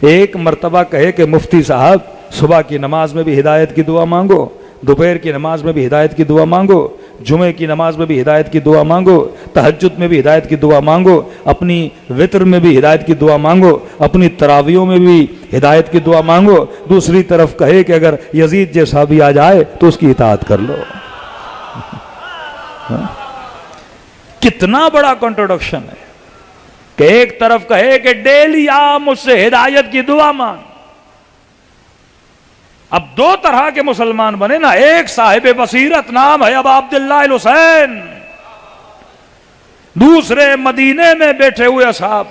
ایک مرتبہ کہے کہ مفتی صاحب صبح کی نماز میں بھی ہدایت کی دعا مانگو، دوپہر کی نماز میں بھی ہدایت کی دعا مانگو، جمعے کی نماز میں بھی ہدایت کی دعا مانگو، تہجد میں بھی ہدایت کی دعا مانگو، اپنی وتر میں بھی ہدایت کی دعا مانگو، اپنی تراویحوں میں بھی ہدایت کی دعا مانگو۔ دوسری طرف کہے کہ اگر یزید جیسا بھی آ جائے تو اس کی اطاعت کر لو۔ کتنا بڑا کنٹروڈکشن ہے کہ ایک طرف کہے کہ ڈیلی آپ مجھ سے ہدایت کی دعا مانگ۔ اب دو طرح کے مسلمان بنے نا، ایک صاحب بصیرت نام ہے ابا عبداللہ الحسین، دوسرے مدینے میں بیٹھے ہوئے اصحاب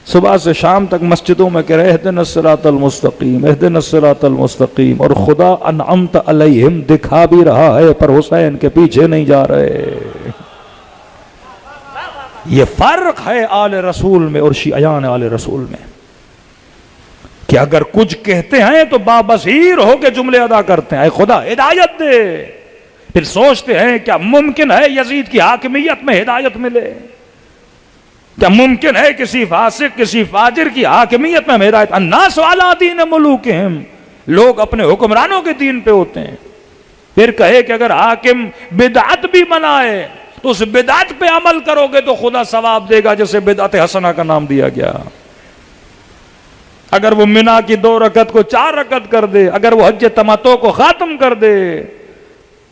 صبح سے شام تک مسجدوں میں کہہ رہے اہدنا الصراط المستقیم اہدنا الصراط المستقیم، اور خدا انعمت علیہم دکھا بھی رہا ہے پر حسین کے پیچھے نہیں جا رہے۔ یہ فرق ہے آل رسول میں اور شیعیان آل رسول میں کہ اگر کچھ کہتے ہیں تو بابصیر ہو کے جملے ادا کرتے ہیں، اے خدا ہدایت دے، پھر سوچتے ہیں کیا ممکن ہے یزید کی حاکمیت میں ہدایت ملے؟ کیا ممکن ہے کسی فاسق کسی فاجر کی حاکمیت میں ہدایت؟ الناس علی دین ملوکہم، لوگ اپنے حکمرانوں کے دین پہ ہوتے ہیں۔ پھر کہے کہ اگر حاکم بدعت بھی منائے تو اس بدعت پہ عمل کرو گے تو خدا ثواب دے گا، جسے بدعت حسنہ کا نام دیا گیا۔ اگر وہ منا کی 2 رکعت کو 4 رکعت کر دے، اگر وہ حج تمتع کو ختم کر دے،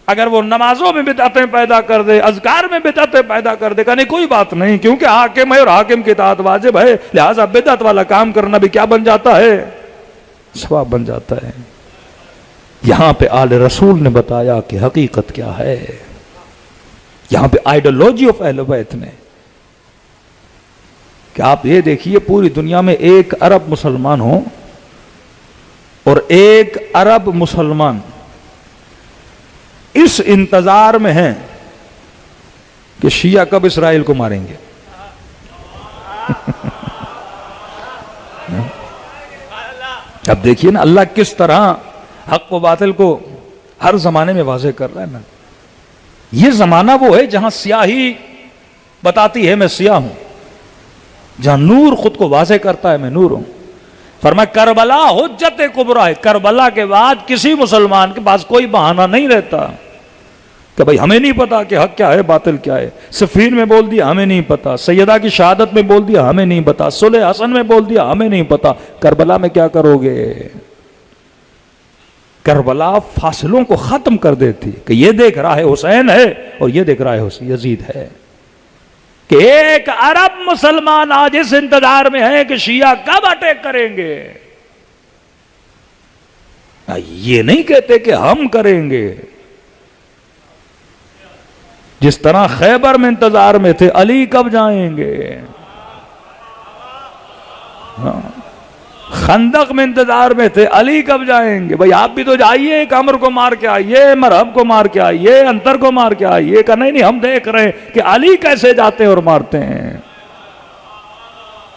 اگر وہ نمازوں میں بدعتیں پیدا کر دے، اذکار میں بدعتیں پیدا کر دے، کہنے کوئی بات نہیں، کیونکہ حاکم ہے اور حاکم کی اطاعت واجب ہے، لہذا بدعت والا کام کرنا بھی کیا بن جاتا ہے؟ ثواب بن جاتا ہے۔ یہاں پہ آل رسول نے بتایا کہ حقیقت کیا ہے۔ یہاں پہ آئیڈیالوجی آف اہل بیت نے کہ آپ یہ دیکھیے پوری دنیا میں 1 ارب مسلمان ہوں اور 1 ارب مسلمان اس انتظار میں ہیں کہ شیعہ کب اسرائیل کو ماریں گے۔ اب دیکھیے نا اللہ کس طرح حق و باطل کو ہر زمانے میں واضح کر رہا ہے نا۔ یہ زمانہ وہ ہے جہاں سیاہی بتاتی ہے میں سیاہ ہوں، جہاں نور خود کو واضح کرتا ہے میں نور ہوں۔ فرمایا کربلا حجت کبریٰ ہے، کربلا کے بعد کسی مسلمان کے پاس کوئی بہانہ نہیں رہتا کہ بھئی ہمیں نہیں پتا کہ حق کیا ہے باطل کیا ہے۔ صفین میں بول دیا ہمیں نہیں پتا، سیدہ کی شہادت میں بول دیا ہمیں نہیں پتا، صلح حسن میں بول دیا ہمیں نہیں پتا، کربلا میں کیا کرو گے؟ کربلا فاصلوں کو ختم کر دیتی کہ یہ دیکھ رہا ہے حسین ہے اور یہ دیکھ رہا ہے یزید ہے، کہ 1 ارب مسلمان آج اس انتظار میں ہیں کہ شیعہ کب اٹیک کریں گے۔ یہ نہیں کہتے کہ ہم کریں گے، جس طرح خیبر میں انتظار میں تھے علی کب جائیں گے، خندق میں انتظار میں تھے علی کب جائیں گے۔ بھئی آپ بھی تو جائیے، ایک عمر کو مار کے آئیے، مرحب کو مار کے آئیے، انتر کو مار کے آئیے، کہ نہیں ہم دیکھ رہے ہیں کہ علی کیسے جاتے ہیں اور مارتے ہیں۔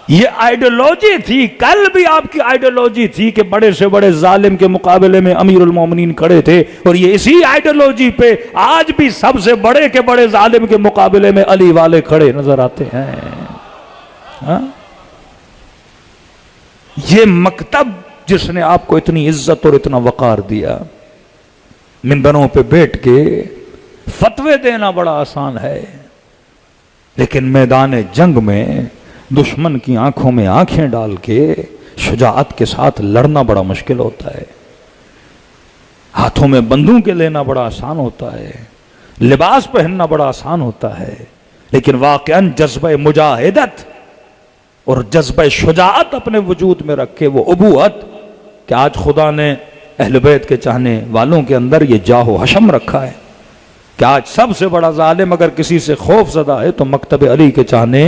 یہ آئیڈیالوجی تھی، کل بھی آپ کی آئیڈیالوجی تھی کہ بڑے سے بڑے ظالم کے مقابلے میں امیر المومنین کھڑے تھے، اور یہ اسی آئیڈیالوجی پہ آج بھی سب سے بڑے کے بڑے ظالم کے مقابلے میں علی والے کھڑے نظر آتے ہیں۔ ہاں؟ یہ مکتب جس نے آپ کو اتنی عزت اور اتنا وقار دیا، منبروں پہ بیٹھ کے فتوے دینا بڑا آسان ہے، لیکن میدان جنگ میں دشمن کی آنکھوں میں آنکھیں ڈال کے شجاعت کے ساتھ لڑنا بڑا مشکل ہوتا ہے۔ ہاتھوں میں بندوقیں لینا بڑا آسان ہوتا ہے، لباس پہننا بڑا آسان ہوتا ہے، لیکن واقعاً جذبہ مجاہدت اور جذبہ شجاعت اپنے وجود میں رکھے، وہ ابوت کہ آج خدا نے اہل بیت کے چاہنے والوں کے اندر یہ جاہ و حشم رکھا ہے کہ آج سب سے بڑا ظالم اگر کسی سے خوف زدہ ہے تو مکتب علی کے چاہنے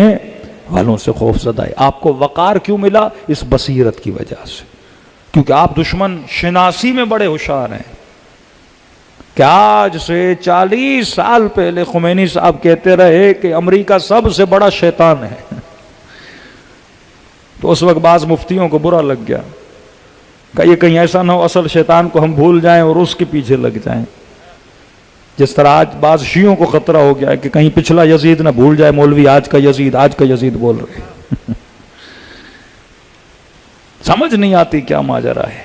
والوں سے خوف زدہ ہے۔ آپ کو وقار کیوں ملا؟ اس بصیرت کی وجہ سے، کیونکہ آپ دشمن شناسی میں بڑے ہوشیار ہیں۔ کہ آج سے 40 سال پہلے خمینی صاحب کہتے رہے کہ امریکہ سب سے بڑا شیطان ہے، تو اس وقت بعض مفتیوں کو برا لگ گیا، کہ یہ کہیں ایسا نہ ہو اصل شیطان کو ہم بھول جائیں اور اس کے پیچھے لگ جائیں. جس طرح آج بعض شیعوں کو خطرہ ہو گیا ہے کہ کہیں پچھلا یزید نہ بھول جائے مولوی آج کا یزید بول رہے. سمجھ نہیں آتی کیا ماجرا ہے.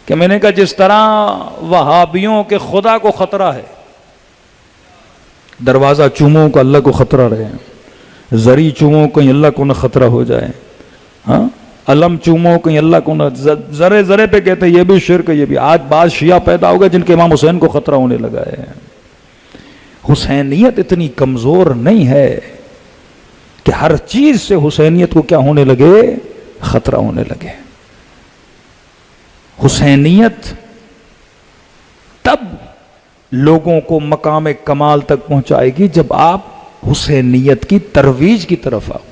کہ میں نے کہا جس طرح وہابیوں کے خدا کو خطرہ ہے، دروازہ چوموں کا اللہ کو خطرہ رہے، زری چوموں کہیں اللہ کو نہ خطرہ ہو جائے، ہاں علم چوموں کہیں اللہ کو نہ، ذرے ذرے پہ کہتے ہیں یہ بھی شرک ہے یہ بھی. آج بعض شیعہ پیدا ہو گئے جن کے امام حسین کو خطرہ ہونے لگا ہے. حسینیت اتنی کمزور نہیں ہے کہ ہر چیز سے حسینیت کو کیا ہونے لگے، خطرہ ہونے لگے. حسینیت تب لوگوں کو مقام کمال تک پہنچائے گی جب آپ حسینیت کی ترویج کی طرف آؤ.